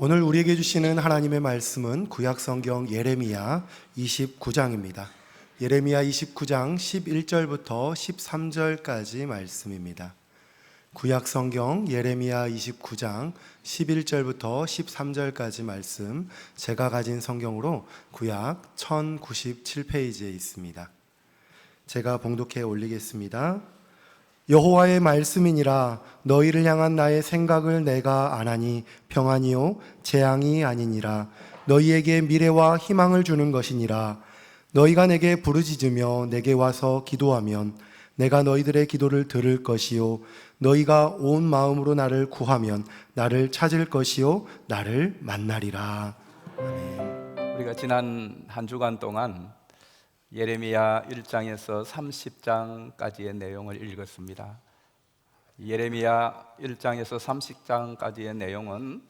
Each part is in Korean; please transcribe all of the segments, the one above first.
오늘 우리에게 주시는 하나님의 말씀은 구약성경 예레미야 29장입니다. 예레미야 29장 11절부터 13절까지 말씀입니다. 구약성경 예레미야 29장 11절부터 13절까지 말씀, 제가 가진 성경으로 구약 1097페이지에 있습니다. 제가 봉독해 올리겠습니다. 여호와의 말씀이니라. 너희를 향한 나의 생각을 내가 아나니 평안이요 재앙이 아니니라. 너희에게 미래와 희망을 주는 것이니라. 너희가 내게 부르짖으며 내게 와서 기도하면 내가 너희들의 기도를 들을 것이요 너희가 온 마음으로 나를 구하면 나를 찾을 것이요 나를 만나리라. 아멘. 우리가 지난 한 주간 동안 예레미야 1장에서 30장까지의 내용을 읽었습니다. 예레미야 1장에서 30장까지의 내용은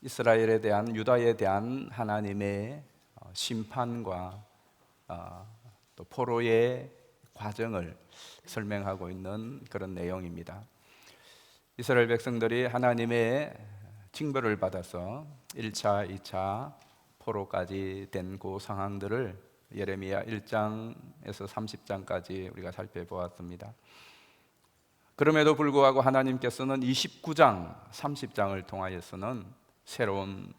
이스라엘에 대한, 유다에 대한 하나님의 심판과 또 포로의 과정을 설명하고 있는 그런 내용입니다. 이스라엘 백성들이 하나님의 징벌을 받아서 1차, 2차 포로까지 된 그 상황들을 예레미야 1장에서 30장까지 우리가 살펴보았습니다. 그럼에도 불구하고 하나님께서는 29장, 30장을 통하여서는 새로운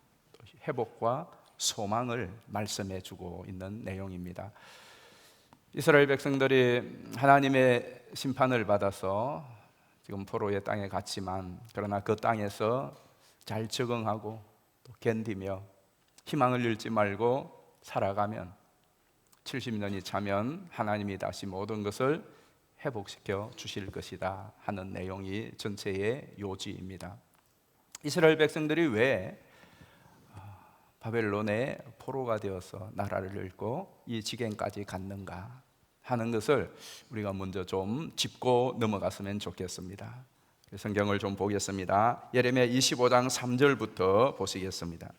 회복과 소망을 말씀해 주고 있는 내용입니다. 이스라엘 백성들이 하나님의 심판을 받아서 지금 포로의 땅에 갔지만, 그러나 그 땅에서 잘 적응하고 또 견디며 희망을 잃지 말고 살아가면 70년이 차면 하나님이 다시 모든 것을 회복시켜 주실 것이다 하는 내용이 전체의 요지입니다. 이스라엘 백성들이 왜 바벨론의 포로가 되어서 나라를 잃고 이 지경까지 갔는가 하는 것을 우리가 먼저 좀 짚고 넘어갔으면 좋겠습니다. 성경을 좀 보겠습니다. 예레미야 25장 3절부터 보시겠습니다.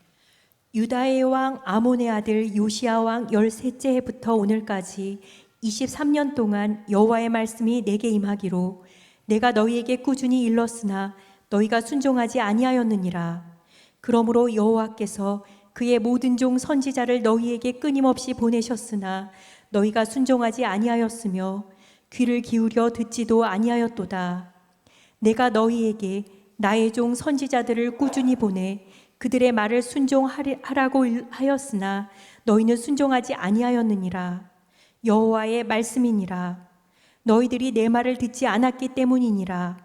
유다의 왕 아몬의 아들 요시야 왕 13째 해부터 오늘까지 23년 동안 여호와의 말씀이 내게 임하기로 내가 너희에게 꾸준히 일렀으나 너희가 순종하지 아니하였느니라. 그러므로 여호와께서 그의 모든 종 선지자를 너희에게 끊임없이 보내셨으나 너희가 순종하지 아니하였으며 귀를 기울여 듣지도 아니하였도다. 내가 너희에게 나의 종 선지자들을 꾸준히 보내 그들의 말을 순종하라고 하였으나 너희는 순종하지 아니하였느니라. 여호와의 말씀이니라. 너희들이 내 말을 듣지 않았기 때문이니라.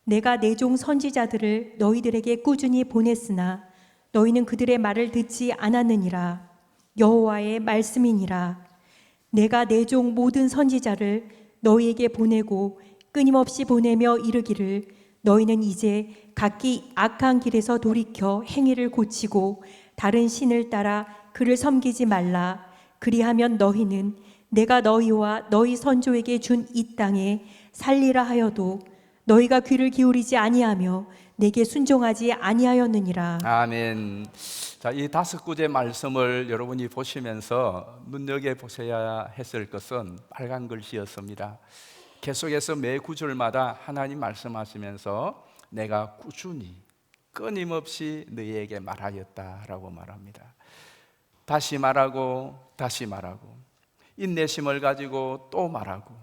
내가 내 종 선지자들을 너희들에게 꾸준히 보냈으나 너희는 그들의 말을 듣지 않았느니라. 여호와의 말씀이니라. 내가 내 종 모든 선지자를 너희에게 보내고 끊임없이 보내며 이르기를 너희는 이제 각기 악한 길에서 돌이켜 행위를 고치고 다른 신을 따라 그를 섬기지 말라. 그리하면 너희는 내가 너희와 너희 선조에게 준 이 땅에 살리라 하여도 너희가 귀를 기울이지 아니하며 내게 순종하지 아니하였느니라. 아멘. 자, 이 5구절 말씀을 여러분이 보시면서 눈여겨보셔야 했을 것은 빨간 글씨였습니다. 계속해서 매 구절마다 하나님 말씀하시면서 내가 꾸준히 끊임없이 너희에게 말하였다라고 말합니다. 다시 말하고 다시 말하고 인내심을 가지고 또 말하고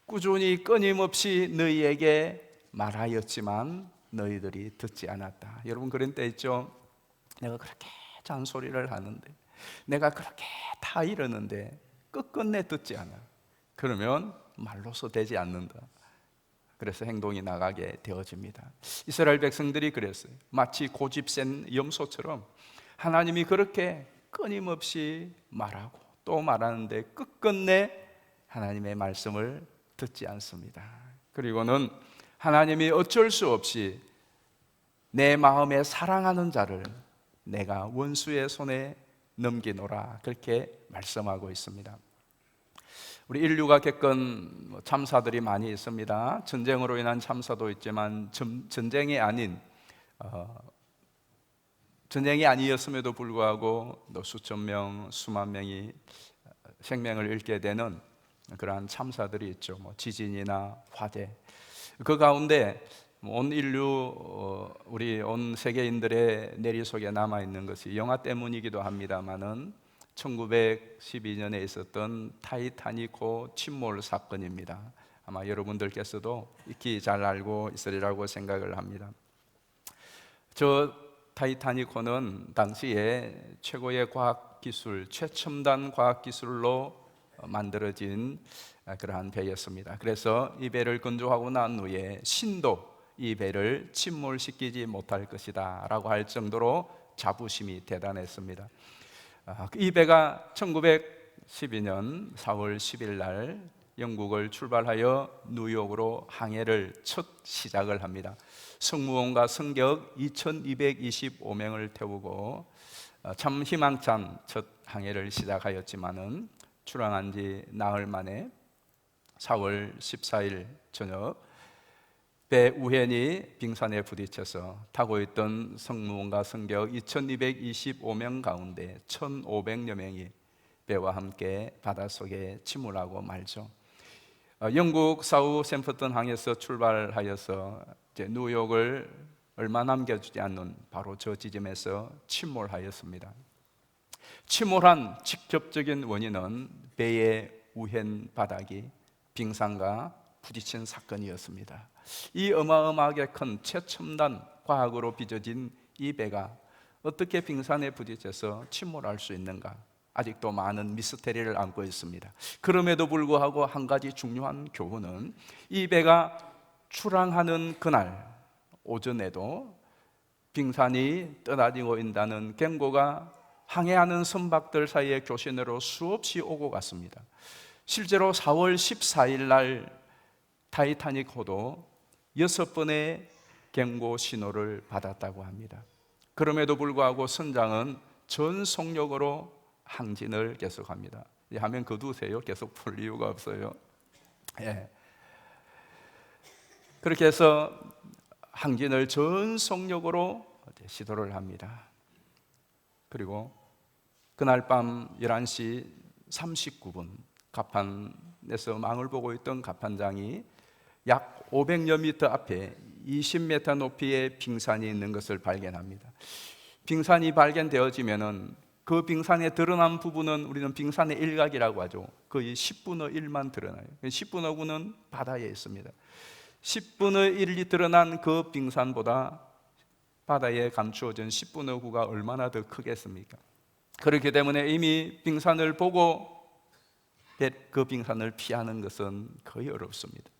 꾸준히 끊임없이 너희에게 말하였지만 너희들이 듣지 않았다. 여러분 그런 때 있죠? 내가 그렇게 잔소리를 하는데, 내가 그렇게 다 이러는데 끝끝내 듣지 않아. 그러면 말로서 되지 않는다. 그래서 행동이 나가게 되어집니다. 이스라엘 백성들이 그랬어요. 마치 고집센 염소처럼 하나님이 그렇게 끊임없이 말하고 또 말하는데 끝끝내 하나님의 말씀을 듣지 않습니다. 그리고는 하나님이 어쩔 수 없이 내 마음에 사랑하는 자를 내가 원수의 손에 넘기노라, 그렇게 말씀하고 있습니다. 우리 인류가 겪은 참사들이 많이 있습니다. 전쟁으로 인한 참사도 있지만 전쟁이 아니었음에도 불구하고 수천 명, 수만 명이 생명을 잃게 되는 그러한 참사들이 있죠. 지진이나 화재. 그 가운데 온 인류 우리 온 세계인들의 내리 속에 남아 있는 것이 영화 때문이기도 합니다만은 1912년에 있었던 타이타닉호 침몰 사건입니다. 아마 여러분들께서도 익히 잘 알고 있으리라고 생각을 합니다. 저 타이타닉호는 당시에 최고의 과학기술, 최첨단 과학기술로 만들어진 그러한 배였습니다. 그래서 이 배를 건조하고 난 후에 신도 이 배를 침몰시키지 못할 것이다 라고 할 정도로 자부심이 대단했습니다. 이 배가 1912년 4월 10일 날 영국을 출발하여 뉴욕으로 항해를 첫 시작을 합니다. 승무원과 승객 2225명을 태우고 참 희망찬 첫 항해를 시작하였지만은 출항한 지 나흘 만에 4월 14일 저녁 배 우현이 빙산에 부딪혀서 타고 있던 승무원과 승객 2225명 가운데 1500여 명이 배와 함께 바닷속에 침몰하고 말죠. 영국 사우샘프턴 항에서 출발하여서 이제 뉴욕을 얼마 남겨주지 않는 바로 저 지점에서 침몰하였습니다. 침몰한 직접적인 원인은 배의 우현 바닥이 빙산과 부딪힌 사건이었습니다. 이 어마어마하게 큰 최첨단 과학으로 빚어진 이 배가 어떻게 빙산에 부딪혀서 침몰할 수 있는가? 아직도 많은 미스테리를 안고 있습니다. 그럼에도 불구하고 한 가지 중요한 교훈은 이 배가 출항하는 그날 오전에도 빙산이 떠다니고 있다는 경고가 항해하는 선박들 사이의 교신으로 수없이 오고 갔습니다. 실제로 4월 14일 날 타이타닉호도 6번의 경고 신호를 받았다고 합니다. 그럼에도 불구하고 선장은 전 속력으로 항진을 계속합니다. 하면 거두세요. 계속 풀 이유가 없어요. 예. 그렇게 해서 항진을 전 속력으로 시도를 합니다. 그리고 그날 밤 11시 39분 갑판에서 망을 보고 있던 갑판장이 약 500여 미터 앞에 20m 높이의 빙산이 있는 것을 발견합니다. 빙산이 발견되어지면은 그 빙산에 드러난 부분은 우리는 빙산의 일각이라고 하죠. 거의 10분의 1만 드러나요. 10분의 9는 바다에 있습니다. 10분의 1이 드러난 그 빙산보다 바다에 감추어진 10분의 9가 얼마나 더 크겠습니까? 그렇기 때문에 이미 빙산을 보고 그 빙산을 피하는 것은 거의 어렵습니다.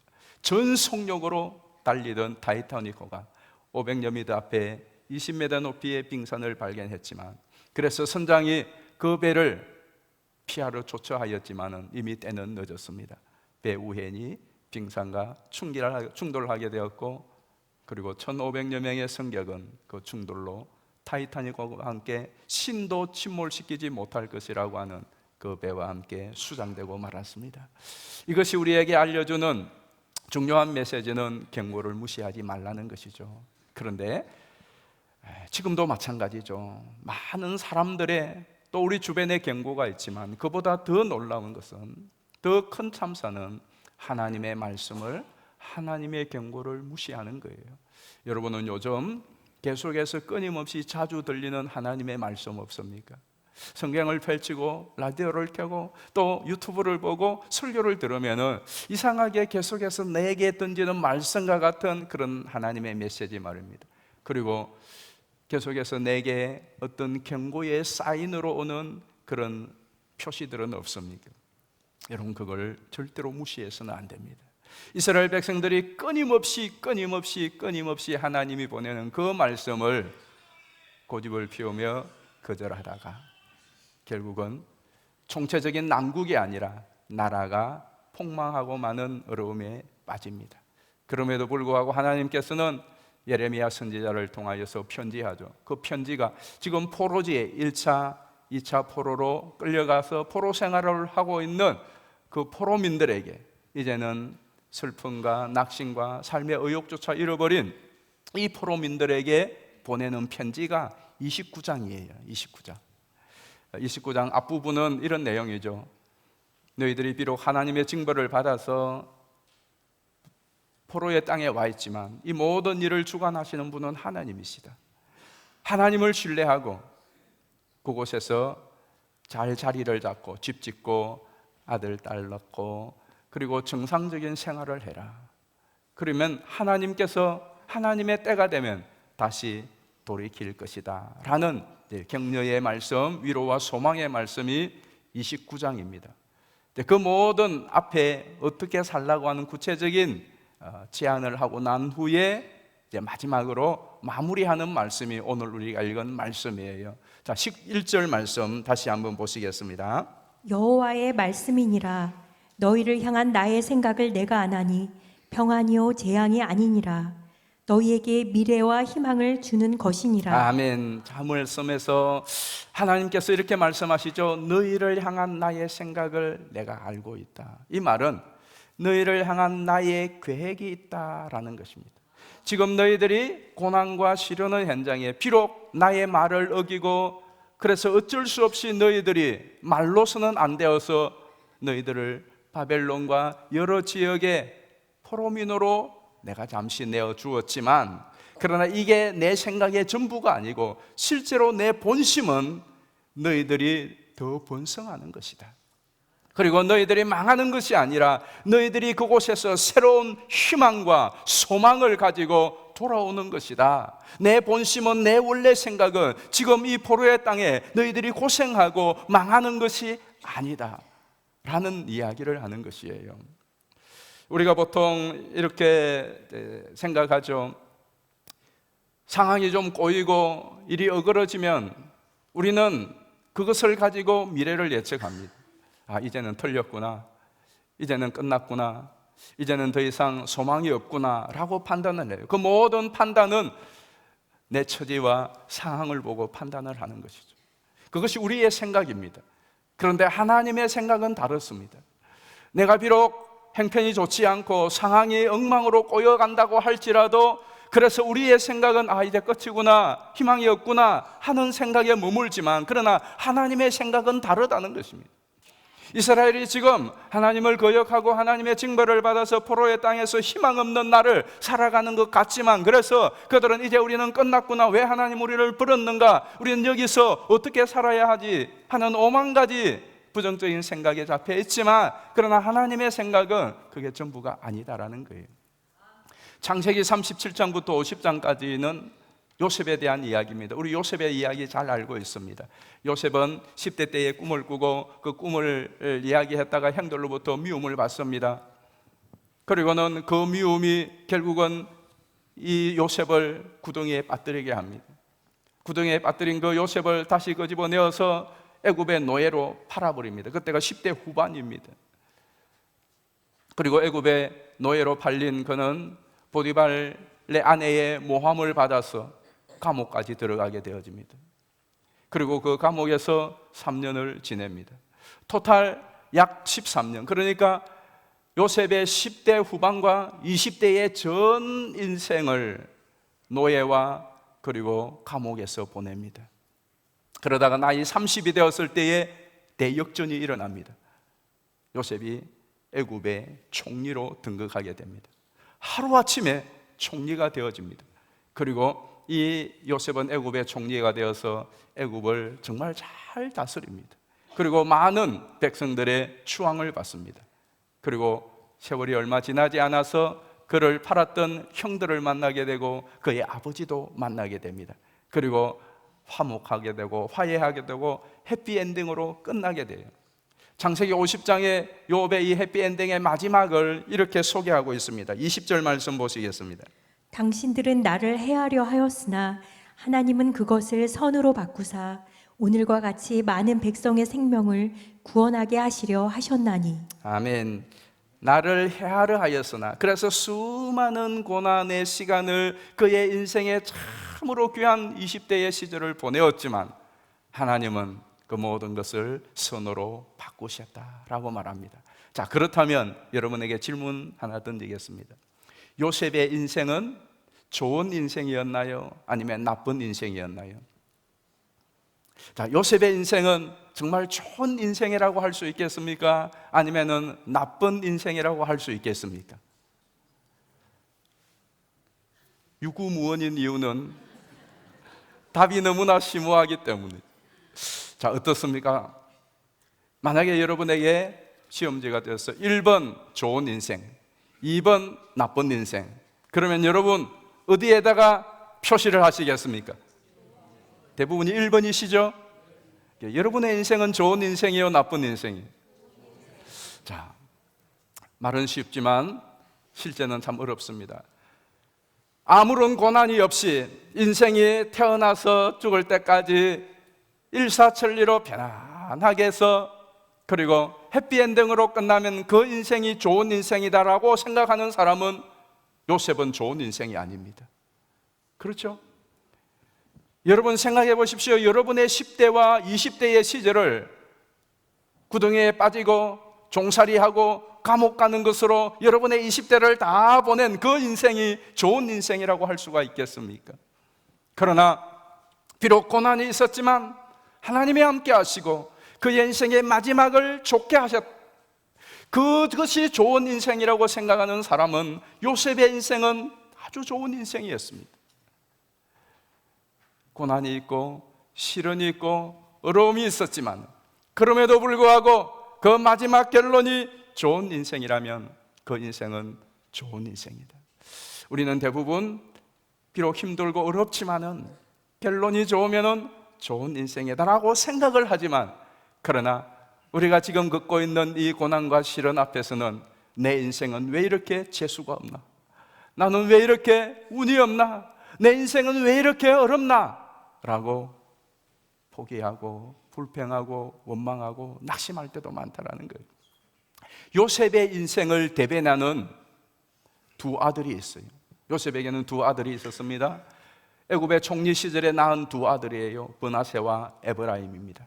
전 속력으로 달리던 타이타닉호가 500여 미터 앞에 20m 높이의 빙산을 발견했지만, 그래서 선장이 그 배를 피하러 조처하였지만 이미 때는 늦었습니다. 배 우현이 빙산과 충돌하게 되었고, 그리고 1500여 명의 승객은 그 충돌로 타이타닉과 함께 신도 침몰시키지 못할 것이라고 하는 그 배와 함께 수장되고 말았습니다. 이것이 우리에게 알려주는 중요한 메시지는 경고를 무시하지 말라는 것이죠. 그런데 지금도 마찬가지죠. 많은 사람들의 또 우리 주변에 경고가 있지만 그보다 더 놀라운 것은, 더 큰 참사는 하나님의 말씀을, 하나님의 경고를 무시하는 거예요. 여러분은 요즘 계속해서 끊임없이 자주 들리는 하나님의 말씀 없습니까? 성경을 펼치고 라디오를 켜고 또 유튜브를 보고 설교를 들으면은 이상하게 계속해서 내게 던지는 말씀과 같은 그런 하나님의 메시지 말입니다. 그리고 계속해서 내게 어떤 경고의 사인으로 오는 그런 표시들은 없습니까? 여러분, 그걸 절대로 무시해서는 안 됩니다. 이스라엘 백성들이 끊임없이 하나님이 보내는 그 말씀을 고집을 피우며 거절하다가 결국은 총체적인 난국이 아니라 나라가 폭망하고 많은 어려움에 빠집니다. 그럼에도 불구하고 하나님께서는 예레미야 선지자를 통하여서 편지하죠. 그 편지가 지금 포로지에 1차, 2차 포로로 끌려가서 포로 생활을 하고 있는 그 포로민들에게 이제는 슬픔과 낙심과 삶의 의욕조차 잃어버린 이 포로민들에게 보내는 편지가 29장이에요. 29장 앞부분은 이런 내용이죠. 너희들이 비록 하나님의 징벌을 받아서 포로의 땅에 와 있지만 이 모든 일을 주관하시는 분은 하나님이시다. 하나님을 신뢰하고 그곳에서 잘 자리를 잡고 집 짓고 아들, 딸 낳고 그리고 정상적인 생활을 해라. 그러면 하나님께서 하나님의 때가 되면 다시 돌이킬 것이다 라는 격려의 말씀, 위로와 소망의 말씀이 29장입니다. 그 모든 앞에 어떻게 살라고 하는 구체적인 제안을 하고 난 후에 이제 마지막으로 마무리하는 말씀이 오늘 우리가 읽은 말씀이에요. 자, 11절 말씀 다시 한번 보시겠습니다. 여호와의 말씀이니라. 너희를 향한 나의 생각을 내가 아나니 평안이요 재앙이 아니니라. 너희에게 미래와 희망을 주는 것이니라. 아멘. 자, 말씀에서 하나님께서 이렇게 말씀하시죠. 너희를 향한 나의 생각을 내가 알고 있다. 이 말은 너희를 향한 나의 계획이 있다라는 것입니다. 지금 너희들이 고난과 시련의 현장에 비록 나의 말을 어기고 그래서 어쩔 수 없이 너희들이 말로서는 안 되어서 너희들을 바벨론과 여러 지역의 포로민으로 내가 잠시 내어 주었지만 그러나 이게 내 생각의 전부가 아니고 실제로 내 본심은 너희들이 더 번성하는 것이다. 그리고 너희들이 망하는 것이 아니라 너희들이 그곳에서 새로운 희망과 소망을 가지고 돌아오는 것이다. 내 본심은, 내 원래 생각은 지금 이 포로의 땅에 너희들이 고생하고 망하는 것이 아니다 라는 이야기를 하는 것이에요. 우리가 보통 이렇게 생각하죠. 상황이 좀 꼬이고 일이 어그러지면 우리는 그것을 가지고 미래를 예측합니다. 아, 이제는 털렸구나, 이제는 끝났구나, 이제는 더 이상 소망이 없구나 라고 판단을 해요. 그 모든 판단은 내 처지와 상황을 보고 판단을 하는 것이죠. 그것이 우리의 생각입니다. 그런데 하나님의 생각은 다릅니다. 내가 비록 형편이 좋지 않고 상황이 엉망으로 꼬여간다고 할지라도 그래서 우리의 생각은 아, 이제 끝이구나, 희망이 없구나 하는 생각에 머물지만 그러나 하나님의 생각은 다르다는 것입니다. 이스라엘이 지금 하나님을 거역하고 하나님의 징벌을 받아서 포로의 땅에서 희망 없는 날을 살아가는 것 같지만 그래서 그들은 이제 우리는 끝났구나, 왜 하나님 우리를 버렸는가, 우리는 여기서 어떻게 살아야 하지 하는 오만 가지 부정적인 생각에 잡혀 있지만 그러나 하나님의 생각은 그게 전부가 아니다라는 거예요. 창세기 37장부터 50장까지는 요셉에 대한 이야기입니다. 우리 요셉의 이야기 잘 알고 있습니다. 요셉은 10대 때에 꿈을 꾸고 그 꿈을 이야기했다가 형들로부터 미움을 받습니다. 그리고는 그 미움이 결국은 이 요셉을 구덩이에 빠뜨리게 합니다. 구덩이에 빠뜨린 그 요셉을 다시 끄집어내어서 애굽의 노예로 팔아버립니다. 그때가 10대 후반입니다. 그리고 애굽의 노예로 팔린 그는 보디발의 아내의 모함을 받아서 감옥까지 들어가게 되어집니다. 그리고 그 감옥에서 3년을 지냅니다. 토탈 약 13년. 그러니까 요셉의 10대 후반과 20대의 전 인생을 노예와 그리고 감옥에서 보냅니다. 그러다가 나이 30이 되었을 때에 대역전이 일어납니다. 요셉이 애굽의 총리로 등극하게 됩니다. 하루아침에 총리가 되어집니다. 그리고 이 요셉은 애굽의 총리가 되어서 애굽을 정말 잘 다스립니다. 그리고 많은 백성들의 추앙을 받습니다. 그리고 세월이 얼마 지나지 않아서 그를 팔았던 형들을 만나게 되고 그의 아버지도 만나게 됩니다. 그리고 화목하게 되고 화해하게 되고 해피엔딩으로 끝나게 돼요. 창세기 50장에 욥의 이 해피엔딩의 마지막을 이렇게 소개하고 있습니다. 20절 말씀 보시겠습니다. 당신들은 나를 해하려 하였으나 하나님은 그것을 선으로 바꾸사 오늘과 같이 많은 백성의 생명을 구원하게 하시려 하셨나니. 아멘. 나를 해하려 하였으나, 그래서 수많은 고난의 시간을 그의 인생에 참으로 귀한 20대의 시절을 보내었지만 하나님은 그 모든 것을 선으로 바꾸셨다라고 말합니다. 자, 그렇다면 여러분에게 질문 하나 던지겠습니다. 요셉의 인생은 좋은 인생이었나요? 아니면 나쁜 인생이었나요? 자, 요셉의 인생은 정말 좋은 인생이라고 할 수 있겠습니까? 아니면은 나쁜 인생이라고 할 수 있겠습니까? 유구무원인 이유는 답이 너무나 심오하기 때문에. 자, 어떻습니까? 만약에 여러분에게 시험지가 되어서 1번 좋은 인생, 2번 나쁜 인생, 그러면 여러분 어디에다가 표시를 하시겠습니까? 대부분이 1번이시죠? 여러분의 인생은 좋은 인생이요, 나쁜 인생이요? 자, 말은 쉽지만 실제는 참 어렵습니다. 아무런 고난이 없이 인생이 태어나서 죽을 때까지 일사천리로 편안하게 해서, 그리고 해피엔딩으로 끝나면 그 인생이 좋은 인생이다라고 생각하는 사람은 요셉은 좋은 인생이 아닙니다. 그렇죠? 여러분 생각해 보십시오. 여러분의 10대와 20대의 시절을 구덩이에 빠지고 종살이하고 감옥 가는 것으로 여러분의 20대를 다 보낸 그 인생이 좋은 인생이라고 할 수가 있겠습니까? 그러나 비록 고난이 있었지만 하나님이 함께 하시고 그 인생의 마지막을 좋게 하셨, 그것이 좋은 인생이라고 생각하는 사람은 요셉의 인생은 아주 좋은 인생이었습니다. 고난이 있고 시련이 있고 어려움이 있었지만 그럼에도 불구하고 그 마지막 결론이 좋은 인생이라면 그 인생은 좋은 인생이다. 우리는 대부분 비록 힘들고 어렵지만은 결론이 좋으면은 좋은 인생이다라고 생각을 하지만, 그러나 우리가 지금 겪고 있는 이 고난과 시련 앞에서는 내 인생은 왜 이렇게 재수가 없나? 나는 왜 이렇게 운이 없나? 내 인생은 왜 이렇게 어렵나? 라고 포기하고 불평하고 원망하고 낙심할 때도 많다라는 거예요. 요셉의 인생을 대변하는 두 아들이 있어요. 요셉에게는 두 아들이 있었습니다. 애굽의 총리 시절에 낳은 두 아들이에요. 므낫세와 에브라임입니다.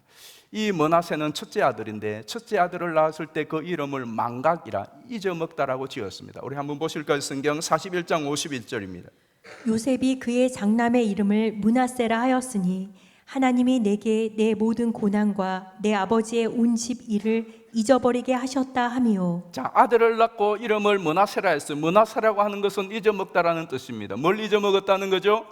이 므낫세는 첫째 아들인데 첫째 아들을 낳았을 때 그 이름을 망각이라 잊어먹다라고 지었습니다. 우리 한번 보실까요? 성경 41장 51절입니다. 요셉이 그의 장남의 이름을 므낫세라 하였으니 하나님이 내게 내 모든 고난과 내 아버지의 온 집 일을 잊어버리게 하셨다 하미요. 자, 아들을 낳고 이름을 므낫세라 했어요. 므낫세라고 하는 것은 잊어먹다라는 뜻입니다. 뭘 잊어먹었다는 거죠?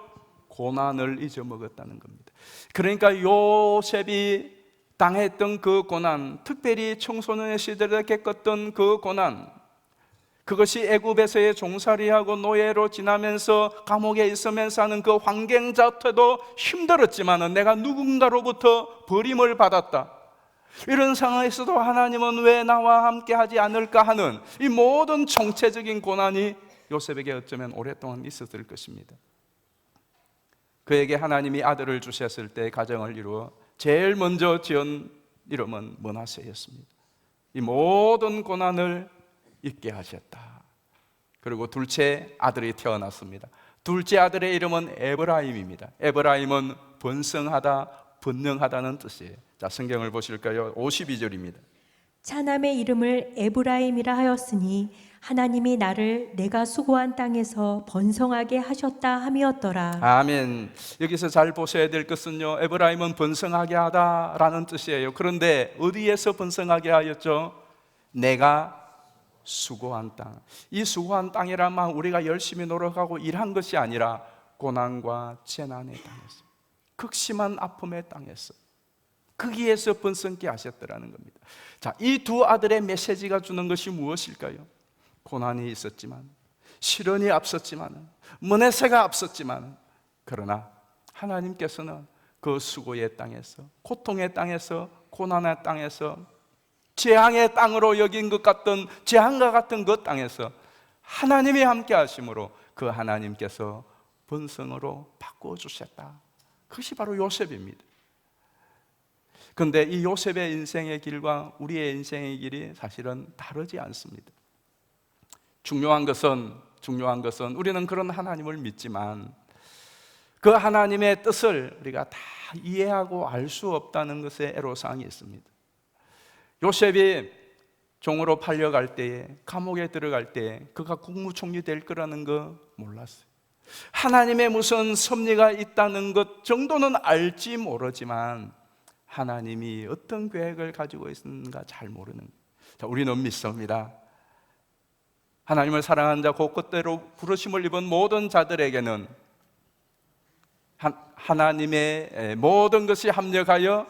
고난을 잊어먹었다는 겁니다. 그러니까 요셉이 당했던 그 고난, 특별히 청소년의 시절에 겪었던 그 고난, 그것이 애굽에서의 종살이하고 노예로 지나면서 감옥에 있으면서 하는 그 환경 자체도 힘들었지만 내가 누군가로부터 버림을 받았다, 이런 상황에서도 하나님은 왜 나와 함께 하지 않을까 하는 이 모든 총체적인 고난이 요셉에게 어쩌면 오랫동안 있었을 것입니다. 그에게 하나님이 아들을 주셨을 때 가정을 이루어 제일 먼저 지은 이름은 므낫세였습니다. 이 모든 고난을 잊게 하셨다. 그리고 둘째 아들이 태어났습니다. 둘째 아들의 이름은 에브라임입니다. 에브라임은 번성하다, 번능하다는 뜻이에요. 자, 성경을 보실까요? 52절입니다. 차남의 이름을 에브라임이라 하였으니 하나님이 나를 내가 수고한 땅에서 번성하게 하셨다 함이었더라. 아멘. 여기서 잘 보셔야 될 것은요, 에브라임은 번성하게 하다라는 뜻이에요. 그런데 어디에서 번성하게 하였죠? 내가 수고한 땅. 이 수고한 땅이라면 우리가 열심히 노력하고 일한 것이 아니라 고난과 재난의 땅에서, 극심한 아픔의 땅에서, 거기에서 번성케 하셨더라는 겁니다. 자, 이 두 아들의 메시지가 주는 것이 무엇일까요? 고난이 있었지만, 시련이 앞섰지만, 므낫세가 앞섰지만, 그러나 하나님께서는 그 수고의 땅에서, 고통의 땅에서, 고난의 땅에서, 재앙의 땅으로 여긴 것 같던 재앙과 같은 그 땅에서 하나님이 함께 하심으로 그 하나님께서 번성으로 바꾸어 주셨다. 그것이 바로 요셉입니다. 그런데 이 요셉의 인생의 길과 우리의 인생의 길이 사실은 다르지 않습니다. 중요한 것은 우리는 그런 하나님을 믿지만 그 하나님의 뜻을 우리가 다 이해하고 알 수 없다는 것에 애로사항이 있습니다. 요셉이 종으로 팔려갈 때에, 감옥에 들어갈 때에 그가 국무총리 될 거라는 거 몰랐어요. 하나님의 무슨 섭리가 있다는 것 정도는 알지 모르지만 하나님이 어떤 계획을 가지고 있는가 잘 모르는 거예요. 자, 우리는 믿습니다. 하나님을 사랑하는 자, 그 뜻대로 부르심을 입은 모든 자들에게는 하나님의 모든 것이 합력하여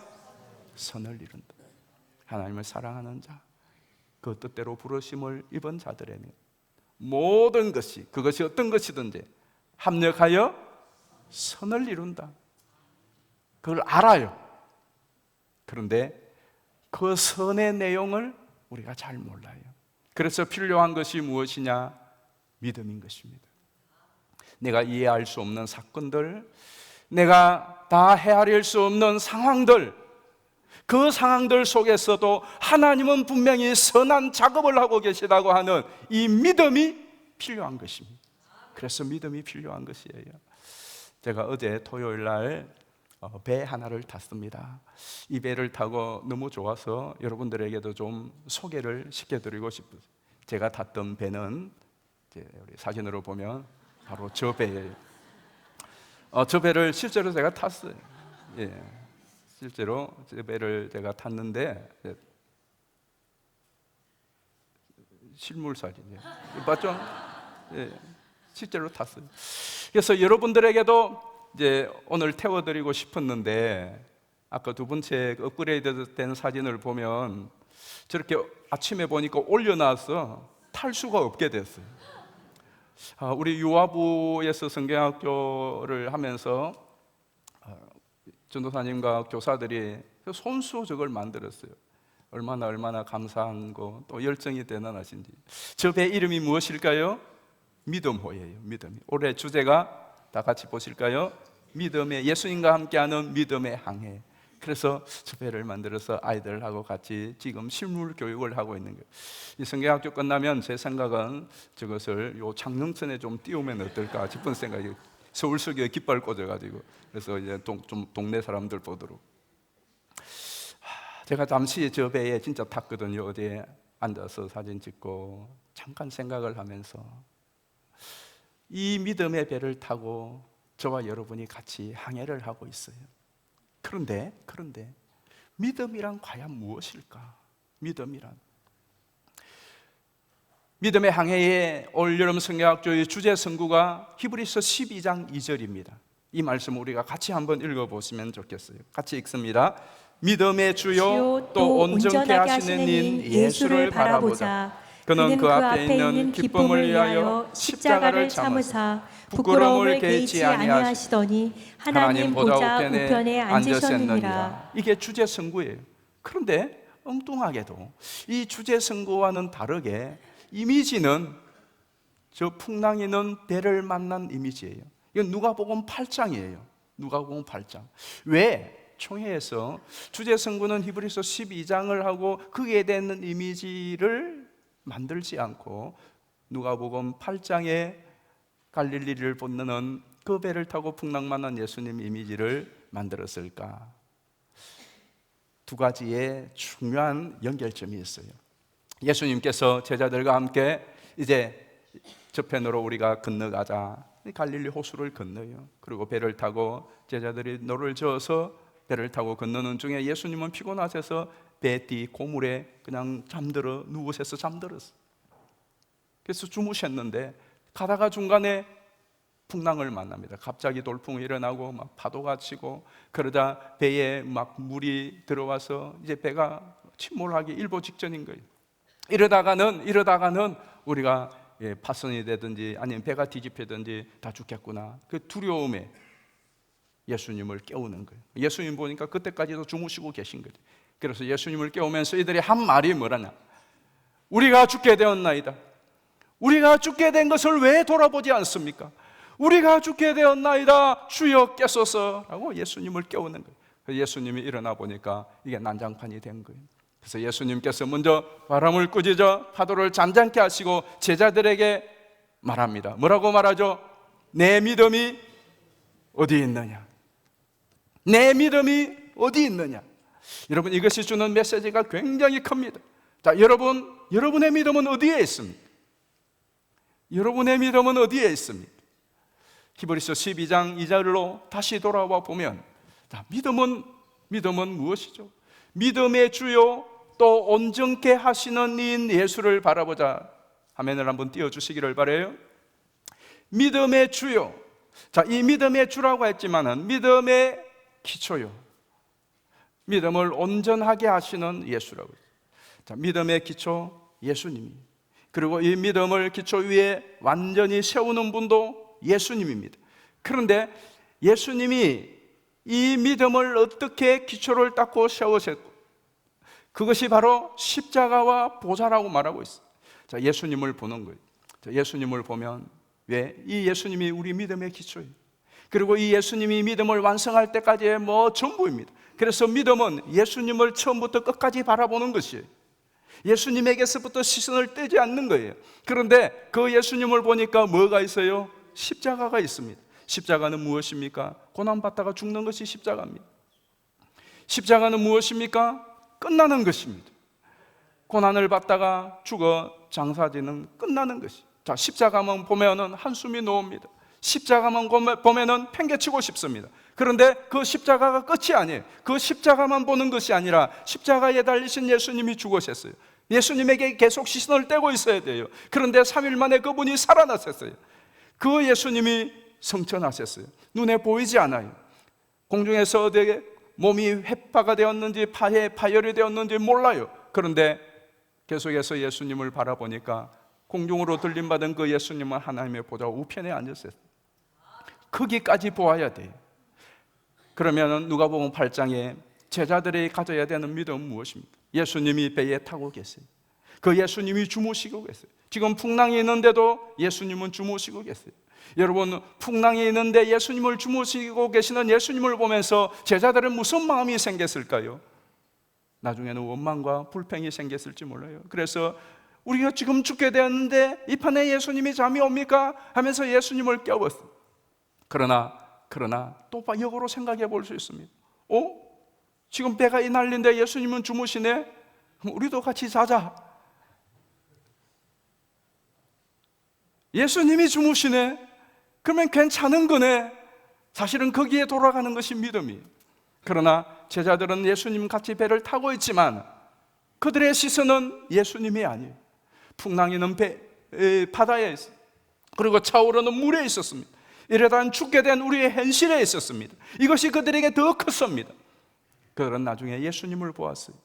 선을 이룬다. 하나님을 사랑하는 자, 그 뜻대로 부르심을 입은 자들에게는 모든 것이, 그것이 어떤 것이든지 합력하여 선을 이룬다. 그걸 알아요. 그런데 그 선의 내용을 우리가 잘 몰라요. 그래서 필요한 것이 무엇이냐? 믿음인 것입니다. 내가 이해할 수 없는 사건들, 내가 다 헤아릴 수 없는 상황들, 그 상황들 속에서도 하나님은 분명히 선한 작업을 하고 계시다고 하는 이 믿음이 필요한 것입니다. 그래서 믿음이 필요한 것이에요. 제가 어제 토요일 날 배 하나를 탔습니다. 이 배를 타고 너무 좋아서 여러분들에게도 좀 소개를 시켜드리고 싶어요. 제가 탔던 배는 이제 우리 사진으로 보면 바로 저 배예요. 저 배를 실제로 제가 탔어요. 예, 실제로 저 배를 제가 탔는데 실물 사진이에요. 맞죠? 예, 실제로 탔어요. 그래서 여러분들에게도 이제 오늘 태워드리고 싶었는데, 아까 두 번째 업그레이드 된 사진을 보면 저렇게 아침에 보니까 올려놔서 탈 수가 없게 됐어요. 우리 유아부에서 성경학교를 하면서 전도사님과 교사들이 손수 저걸 만들었어요. 얼마나 감사한 거, 또 열정이 대단하신지. 저 배 이름이 무엇일까요? 믿음호예요. 믿음. 올해 주제가 다 같이 보실까요? 믿음의, 예수님과 함께하는 믿음의 항해. 그래서 저 배를 만들어서 아이들하고 같이 지금 실물 교육을 하고 있는 거예요. 이 성경학교 끝나면 제 생각은 저것을 요 장릉천에 좀 띄우면 어떨까 싶은 생각이, 서울 속에 깃발 꽂아가지고, 그래서 이제 좀 동네 사람들 보도록. 제가 잠시 저 배에 진짜 탔거든요. 어디에 앉아서 사진 찍고 잠깐 생각을 하면서 이 믿음의 배를 타고 저와 여러분이 같이 항해를 하고 있어요. 그런데 믿음이란 과연 무엇일까? 믿음의 항해의 올 여름 성경학교의 주제 성구가 히브리서 12장 2절입니다. 이 말씀 우리가 같이 한번 읽어보시면 좋겠어요. 같이 읽습니다. 믿음의 주요 또 온전케 하시는 인 예수를 바라보자. 그는 그 앞에 있는 기쁨을 위하여 십자가를 참으사 부끄러움을 개의치 아니하시더니 하나님 보좌 우편에 앉으셨느니라. 이게 주제 성구예요. 그런데 엉뚱하게도 이 주제 성구와는 다르게 이미지는 저 풍랑이는 배를 만난 이미지예요. 이건 누가복음 8장이에요. 누가복음 8장. 왜? 총회에서 주제 성구는 히브리서 12장을 하고 거기에 대한 이미지를 만들지 않고 누가복음 8장에 갈릴리를 건너는 그 배를 타고 풍랑 만난 예수님 이미지를 만들었을까? 두 가지의 중요한 연결점이 있어요. 예수님께서 제자들과 함께 이제 저편으로 우리가 건너가자. 갈릴리 호수를 건너요. 그리고 배를 타고 제자들이 노를 저어서 배를 타고 건너는 중에 예수님은 피곤하셔서 배 뒤 고물에 그냥 누우셔서 잠들었어요. 그래서 주무셨는데 가다가 중간에 풍랑을 만납니다. 갑자기 돌풍이 일어나고 막 파도가 치고, 그러다 배에 막 물이 들어와서 이제 배가 침몰하기 일보 직전인 거예요. 이러다가는 우리가 파손이 되든지 아니면 배가 뒤집히든지 다 죽겠구나. 그 두려움에 예수님을 깨우는 거예요. 예수님 보니까 그때까지도 주무시고 계신 거예요. 그래서 예수님을 깨우면서 이들이 한 말이 뭐라냐? 우리가 죽게 되었나이다. 우리가 죽게 된 것을 왜 돌아보지 않습니까? 우리가 죽게 되었나이다. 주여 깨소서라고 예수님을 깨우는 거예요. 그래서 예수님이 일어나 보니까 이게 난장판이 된 거예요. 그래서 예수님께서 먼저 바람을 꾸짖어 파도를 잔잔케 하시고 제자들에게 말합니다. 뭐라고 말하죠? 내 믿음이 어디 있느냐? 내 믿음이 어디 있느냐? 여러분, 이것이 주는 메시지가 굉장히 큽니다. 자, 여러분의 믿음은 어디에 있습니까? 여러분의 믿음은 어디에 있습니까? 히브리서 12장 2절로 다시 돌아와 보면, 자, 믿음은 무엇이죠? 믿음의 주요 또 온전케 하시는 이인 예수를 바라보자 화면을 한번 띄워주시기를 바라요. 믿음의 주요. 자, 이 믿음의 주라고 했지만은 믿음의 기초요. 믿음을 온전하게 하시는 예수라고 했어요. 자, 믿음의 기초 예수님이. 그리고 이 믿음을 기초 위에 완전히 세우는 분도 예수님입니다. 그런데 예수님이 이 믿음을 어떻게 기초를 닦고 세우셨고, 그것이 바로 십자가와 보좌라고 말하고 있어요. 자, 예수님을 보는 거예요. 자, 예수님을 보면 왜? 이 예수님이 우리 믿음의 기초예요. 그리고 이 예수님이 믿음을 완성할 때까지의 전부입니다. 그래서 믿음은 예수님을 처음부터 끝까지 바라보는 것이에요. 예수님에게서부터 시선을 떼지 않는 거예요. 그런데 그 예수님을 보니까 뭐가 있어요? 십자가가 있습니다. 십자가는 무엇입니까? 고난받다가 죽는 것이 십자가입니다. 십자가는 무엇입니까? 끝나는 것입니다. 고난을 받다가 죽어 장사지는 끝나는 것이. 자, 십자가만 보면은 한숨이 놓습니다. 십자가만 보면은 팽개치고 싶습니다. 그런데 그 십자가가 끝이 아니에요. 그 십자가만 보는 것이 아니라 십자가에 달리신 예수님이 죽으셨어요. 예수님에게 계속 시선을 떼고 있어야 돼요. 그런데 3일 만에 그분이 살아나셨어요. 그 예수님이 성천하셨어요. 눈에 보이지 않아요. 공중에서 어디에 몸이 회파가 되었는지 파에 파열이 되었는지 몰라요. 그런데 계속해서 예수님을 바라보니까 공중으로 들림받은 그 예수님은 하나님의 보좌 우편에 앉으셨어요. 거기까지 보아야 돼요. 그러면 누가복음 8장에 제자들이 가져야 되는 믿음은 무엇입니까? 예수님이 배에 타고 계세요. 그 예수님이 주무시고 계세요. 지금 풍랑이 있는데도 예수님은 주무시고 계세요. 여러분, 풍랑이 있는데 예수님을 주무시고 계시는 예수님을 보면서 제자들은 무슨 마음이 생겼을까요? 나중에는 원망과 불평이 생겼을지 몰라요. 그래서 우리가 지금 죽게 되었는데 이 판에 예수님이 잠이 옵니까? 하면서 예수님을 깨웠어요. 그러나 또 역으로 생각해 볼 수 있습니다. 지금 배가 이 난리인데 예수님은 주무시네? 그럼 우리도 같이 자자. 예수님이 주무시네? 그러면 괜찮은 거네. 사실은 거기에 돌아가는 것이 믿음이에요. 그러나 제자들은 예수님 같이 배를 타고 있지만 그들의 시선은 예수님이 아니에요. 풍랑이는 바다에 있어요. 그리고 차오르는 물에 있었습니다. 이러다 죽게 된 우리의 현실에 있었습니다. 이것이 그들에게 더 컸습니다. 그들은 나중에 예수님을 보았어요.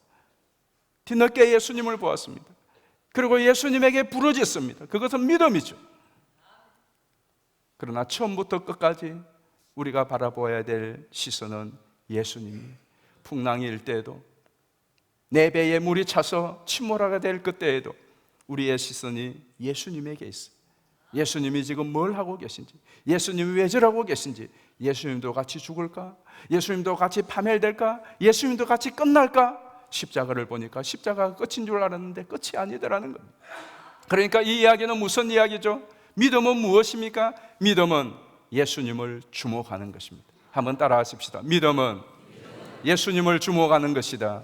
뒤늦게 예수님을 보았습니다. 그리고 예수님에게 부르짖습니다. 그것은 믿음이죠. 그러나 처음부터 끝까지 우리가 바라보아야 될 시선은 예수님이. 풍랑이 일 때에도, 내 배에 물이 차서 침몰하게 될 그때에도 우리의 시선이 예수님에게 있어요. 예수님이 지금 뭘 하고 계신지, 예수님이 왜 저러고 계신지, 예수님도 같이 죽을까? 예수님도 같이 파멸될까? 예수님도 같이 끝날까? 십자가를 보니까 십자가가 끝인 줄 알았는데 끝이 아니더라는 겁니다. 그러니까 이 이야기는 무슨 이야기죠? 믿음은 무엇입니까? 믿음은 예수님을 주목하는 것입니다. 한번 따라 하십시다. 믿음은 예수님을 주목하는 것이다.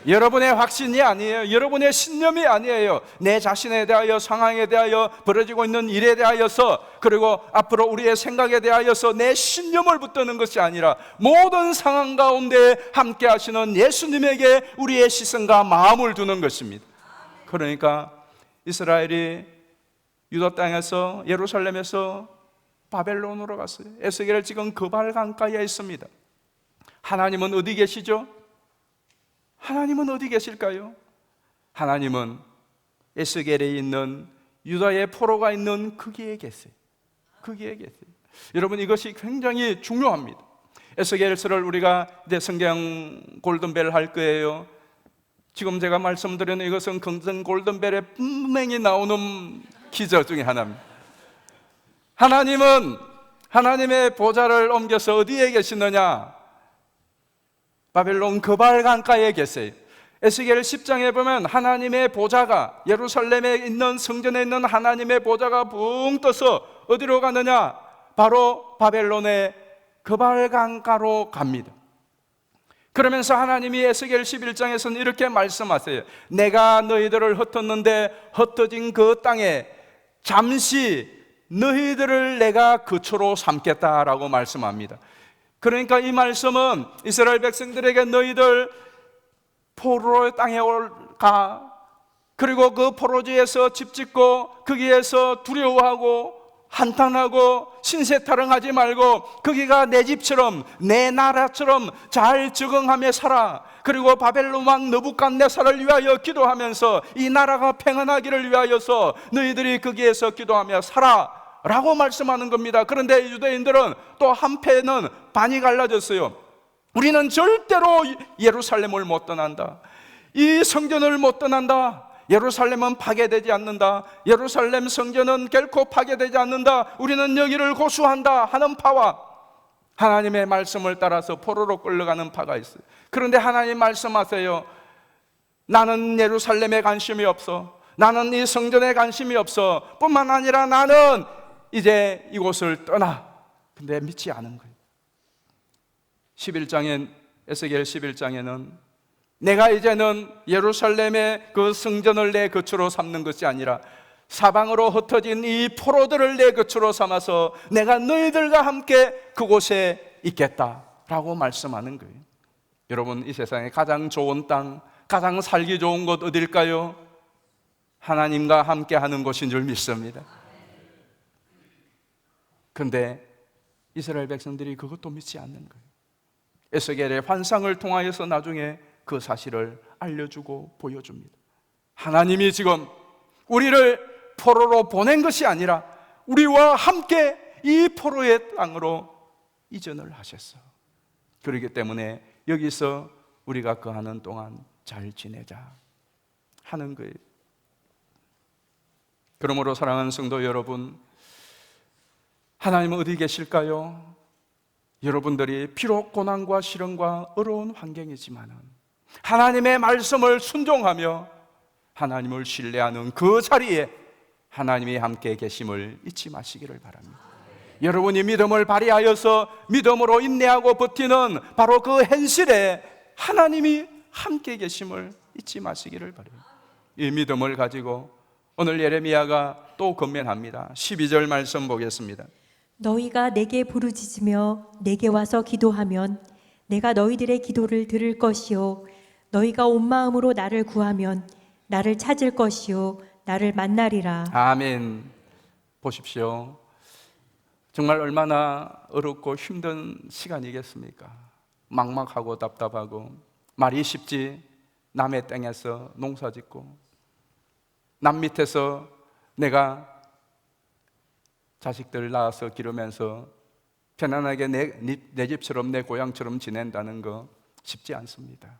여러분의 확신이 아니에요. 여러분의 신념이 아니에요. 내 자신에 대하여, 상황에 대하여, 벌어지고 있는 일에 대하여서, 그리고 앞으로 우리의 생각에 대하여서 내 신념을 붙드는 것이 아니라 모든 상황 가운데 함께 하시는 예수님에게 우리의 시선과 마음을 두는 것입니다. 그러니까 이스라엘이 유다 땅에서, 예루살렘에서 바벨론으로 갔어요. 에스겔 지금 그발 강가에 있습니다. 하나님은 어디 계시죠? 하나님은 어디 계실까요? 하나님은 에스겔에 있는 유다의 포로가 있는 거기에 계세요. 거기에 계세요. 여러분, 이것이 굉장히 중요합니다. 에스겔서를 우리가 이제 성경 골든벨 할 거예요. 지금 제가 말씀드리는 이것은 긍정 골든벨에 분명히 나오는 기저 중에 하나입니다. 하나님은 하나님의 보좌를 옮겨서 어디에 계시느냐? 바벨론 그발 강가에 계세요. 에스겔 10장에 보면 하나님의 보좌가, 예루살렘에 있는 성전에 있는 하나님의 보좌가 붕 떠서 어디로 가느냐? 바로 바벨론의 그발 강가로 갑니다. 그러면서 하나님이 에스겔 11장에서는 이렇게 말씀하세요. 내가 너희들을 흩었는데 흩어진 그 땅에 잠시 너희들을 내가 거처로 삼겠다라고 말씀합니다. 그러니까 이 말씀은 이스라엘 백성들에게 너희들 포로의 땅에 올가, 그리고 그 포로지에서 집 짓고 거기에서 두려워하고 한탄하고 신세타령하지 말고 거기가 내 집처럼 내 나라처럼 잘 적응하며 살아. 그리고 바벨론 왕 느부갓네살을 위하여 기도하면서 이 나라가 평안하기를 위하여서 너희들이 거기에서 기도하며 살아 라고 말씀하는 겁니다. 그런데 유대인들은 또 한패는 반이 갈라졌어요. 우리는 절대로 예루살렘을 못 떠난다. 이 성전을 못 떠난다. 예루살렘은 파괴되지 않는다. 예루살렘 성전은 결코 파괴되지 않는다. 우리는 여기를 고수한다 하는 파와 하나님의 말씀을 따라서 포로로 끌려가는 파가 있어요. 그런데 하나님 말씀하세요. 나는 예루살렘에 관심이 없어. 나는 이 성전에 관심이 없어. 뿐만 아니라 나는 이제 이곳을 떠나. 근데 믿지 않은 거예요. 11장엔 에스겔 11장에는 내가 이제는 예루살렘의 그 성전을 내 거처로 삼는 것이 아니라 사방으로 흩어진 이 포로들을 내 거처로 삼아서 내가 너희들과 함께 그곳에 있겠다라고 말씀하는 거예요. 여러분, 이 세상에 가장 좋은 땅, 가장 살기 좋은 곳 어딜까요? 하나님과 함께 하는 곳인 줄 믿습니다. 그런데 이스라엘 백성들이 그것도 믿지 않는 거예요. 에스겔의 환상을 통하여서 나중에 그 사실을 알려주고 보여줍니다. 하나님이 지금 우리를 포로로 보낸 것이 아니라 우리와 함께 이 포로의 땅으로 이전을 하셨어. 그렇기 때문에 여기서 우리가 거하는 동안 잘 지내자 하는 거예요. 그러므로 사랑하는 성도 여러분, 하나님은 어디 계실까요? 여러분들이 비록 고난과 시련과 어려운 환경이지만은 하나님의 말씀을 순종하며 하나님을 신뢰하는 그 자리에 하나님이 함께 계심을 잊지 마시기를 바랍니다. 여러분이 믿음을 발휘하여서 믿음으로 인내하고 버티는 바로 그 현실에 하나님이 함께 계심을 잊지 마시기를 바랍니다. 이 믿음을 가지고 오늘 예레미야가 또 권면합니다. 12절 말씀 보겠습니다. 너희가 내게 부르짖으며 내게 와서 기도하면 내가 너희들의 기도를 들을 것이요 너희가 온 마음으로 나를 구하면 나를 찾을 것이요 나를 만나리라. 아멘. 보십시오. 정말 얼마나 어렵고 힘든 시간이겠습니까? 막막하고 답답하고 말이 쉽지. 남의 땅에서 농사 짓고 남 밑에서 내가 자식들 낳아서 기르면서 편안하게 내 집처럼 내 고향처럼 지낸다는 거 쉽지 않습니다.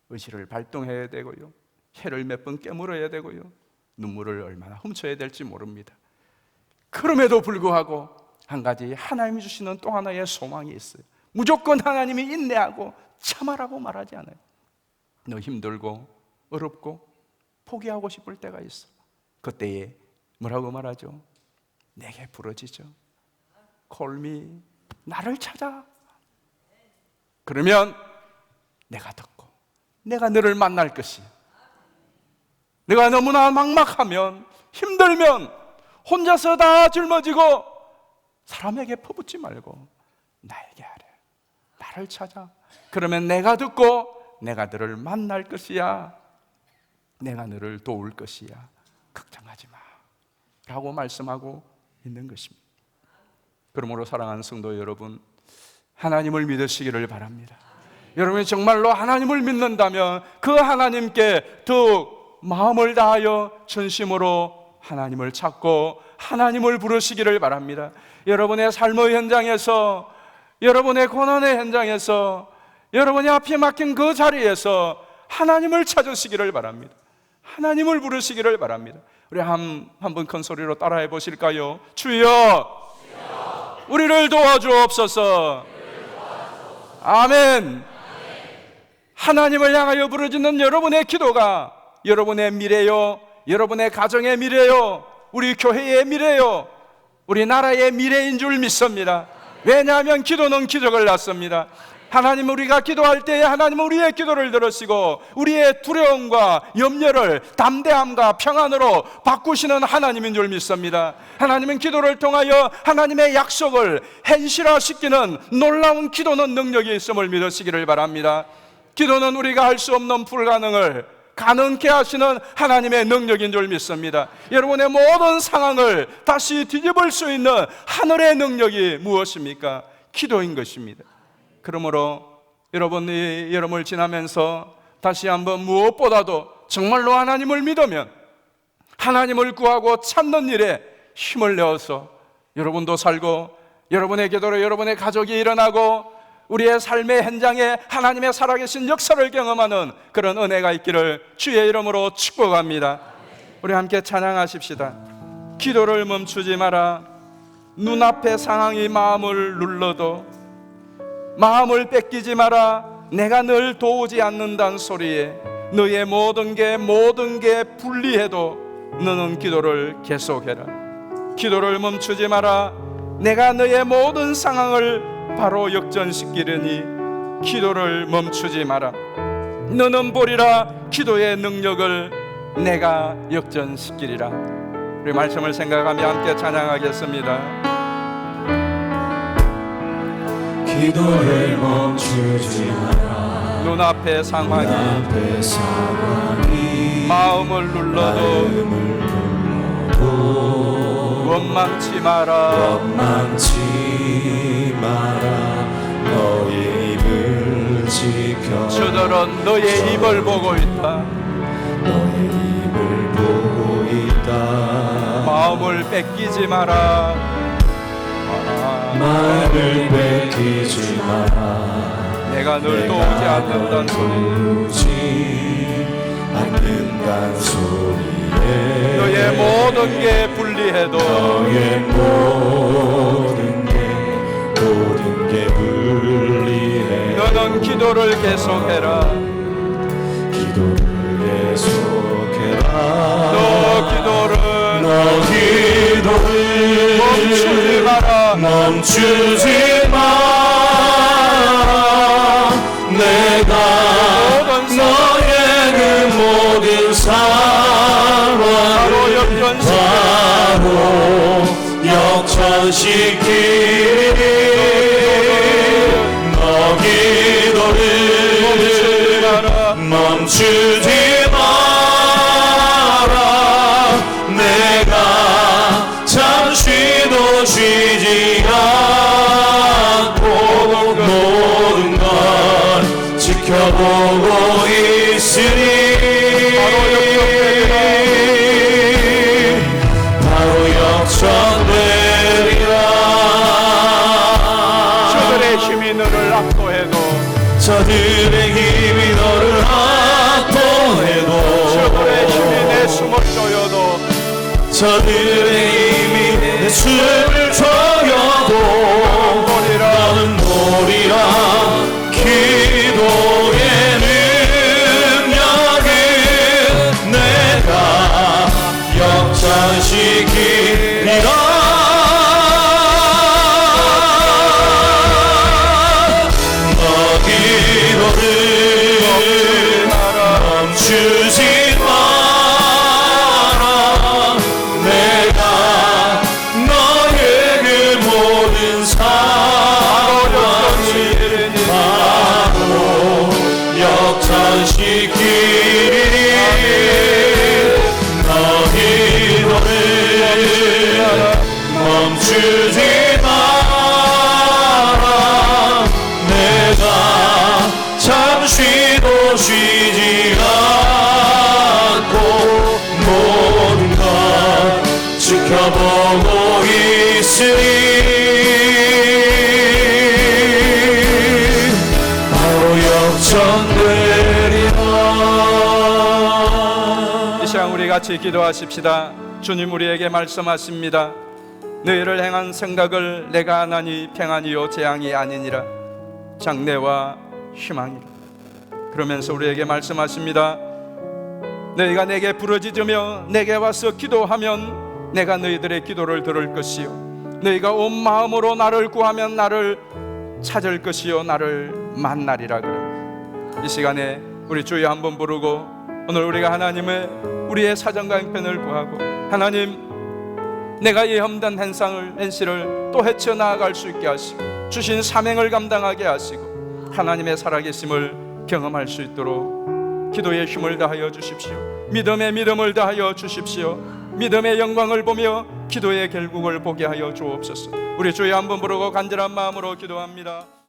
의지를 발동해야 되고요, 혀를 몇 번 깨물어야 되고요, 눈물을 얼마나 훔쳐야 될지 모릅니다. 그럼에도 불구하고 한 가지 하나님이 주시는 또 하나의 소망이 있어요. 무조건 하나님이 인내하고 참아라고 말하지 않아요. 너 힘들고 어렵고 포기하고 싶을 때가 있어. 그때에 뭐라고 말하죠? 내게 부르짖어. Call me. 나를 찾아. 그러면 내가 듣고 내가 너를 만날 것이야. 내가 너무나 막막하면 힘들면 혼자서 다 짊어지고 사람에게 퍼붓지 말고 나에게 하래. 나를 찾아. 그러면 내가 듣고 내가 너를 만날 것이야. 내가 너를 도울 것이야. 걱정하지 마 라고 말씀하고 있는 것입니다. 그러므로 사랑하는 성도 여러분, 하나님을 믿으시기를 바랍니다. 여러분이 정말로 하나님을 믿는다면 그 하나님께 더욱 마음을 다하여 전심으로 하나님을 찾고 하나님을 부르시기를 바랍니다. 여러분의 삶의 현장에서, 여러분의 고난의 현장에서, 여러분이 앞에 막힌 그 자리에서 하나님을 찾으시기를 바랍니다. 하나님을 부르시기를 바랍니다. 우리 한번 큰 소리로 따라해 보실까요? 주여, 우리를 도와주옵소서. 아멘. 하나님을 향하여 부르짖는 여러분의 기도가 여러분의 미래요, 여러분의 가정의 미래요, 우리 교회의 미래요, 우리 나라의 미래인 줄 믿습니다. 왜냐하면 기도는 기적을 낳습니다. 하나님, 우리가 기도할 때에 하나님은 우리의 기도를 들으시고 우리의 두려움과 염려를 담대함과 평안으로 바꾸시는 하나님인 줄 믿습니다. 하나님은 기도를 통하여 하나님의 약속을 현실화시키는 놀라운 기도는 능력이 있음을 믿으시기를 바랍니다. 기도는 우리가 할 수 없는 불가능을 가능케 하시는 하나님의 능력인 줄 믿습니다. 여러분의 모든 상황을 다시 뒤집을 수 있는 하늘의 능력이 무엇입니까? 기도인 것입니다. 그러므로 여러분이 여름을 지나면서 다시 한번 무엇보다도 정말로 하나님을 믿으면 하나님을 구하고 찾는 일에 힘을 내어서 여러분도 살고 여러분의 기도로 여러분의 가족이 일어나고 우리의 삶의 현장에 하나님의 살아계신 역사를 경험하는 그런 은혜가 있기를 주의 이름으로 축복합니다. 우리 함께 찬양하십시다. 기도를 멈추지 마라. 눈앞의 상황이 마음을 눌러도 마음을 뺏기지 마라. 내가 늘 도우지 않는다는 소리에 너의 모든 게 불리해도 너는 기도를 계속해라. 기도를 멈추지 마라. 내가 너의 모든 상황을 바로 역전시키려니 기도를 멈추지 마라. 너는 보리라 기도의 능력을 내가 역전시키리라. 우리 말씀을 생각하며 함께 찬양하겠습니다. 기도를 멈추지 마라. 눈앞의 상황이 마음을 눌러도 원망치 마라. 너의 입을 지켜. 저들은 너의 입을 보고 있다. 너의 입을 보고 있다. 마음을 뺏기지 마라. 마음을 뺏기지 마라. 내가 늘 도우지 않는다는 소리에 너의 모든 게 불리해도 너의 모든 게 불리해. 너는 기도를 계속해라. 기도를 계속해라. 너 기도를 멈추지 마라. 멈추지 마라. 내가 너의 그 모든 상황 바로 역전시키리. 너 기도를 멈추지 마라. 내가 잠시도 쉬지 않고 모든 걸 지켜보고 있으니 바로 역전되리라. 저들의 힘이 너를 압도해도 저들의 힘이 너를 압도해도 저들의 힘이 내 숨을 조여도 저들의 힘이 내 숨을 조여도 너는 노리라. 기도의 능력은 내가 역전시키리라. 너 기도를 멈추지 마라. 내가 너의 그 모든 상황을 바로 역전시키리. 너 기도를 멈추지 마라. 내가 잠시도 쉬지 않고 모든 걸 지켜보고 있으니 바로 역전되리라. 이 시간 우리 같이 기도하십시다. 주님 우리에게 말씀하십니다. 너희를 행한 생각을 내가 하나니 평안이요 재앙이 아니니라. 장래와 희망이라. 그러면서 우리에게 말씀하십니다. 너희가 내게 부르짖으며 내게 와서 기도하면 내가 너희들의 기도를 들을 것이요 너희가 온 마음으로 나를 구하면 나를 찾을 것이요 나를 만나리라. 그럼 이 시간에 우리 주여 한번 부르고 오늘 우리가 하나님의 우리의 사정과 형편을 구하고 하나님 내가 이 험단 현실을 또 헤쳐나아갈 수 있게 하시고 주신 사명을 감당하게 하시고 하나님의 살아계심을 경험할 수 있도록 기도의 힘을 다하여 주십시오. 믿음의 믿음을 다하여 주십시오. 믿음의 영광을 보며 기도의 결국을 보게 하여 주옵소서. 우리 주여 한번 부르고 간절한 마음으로 기도합니다.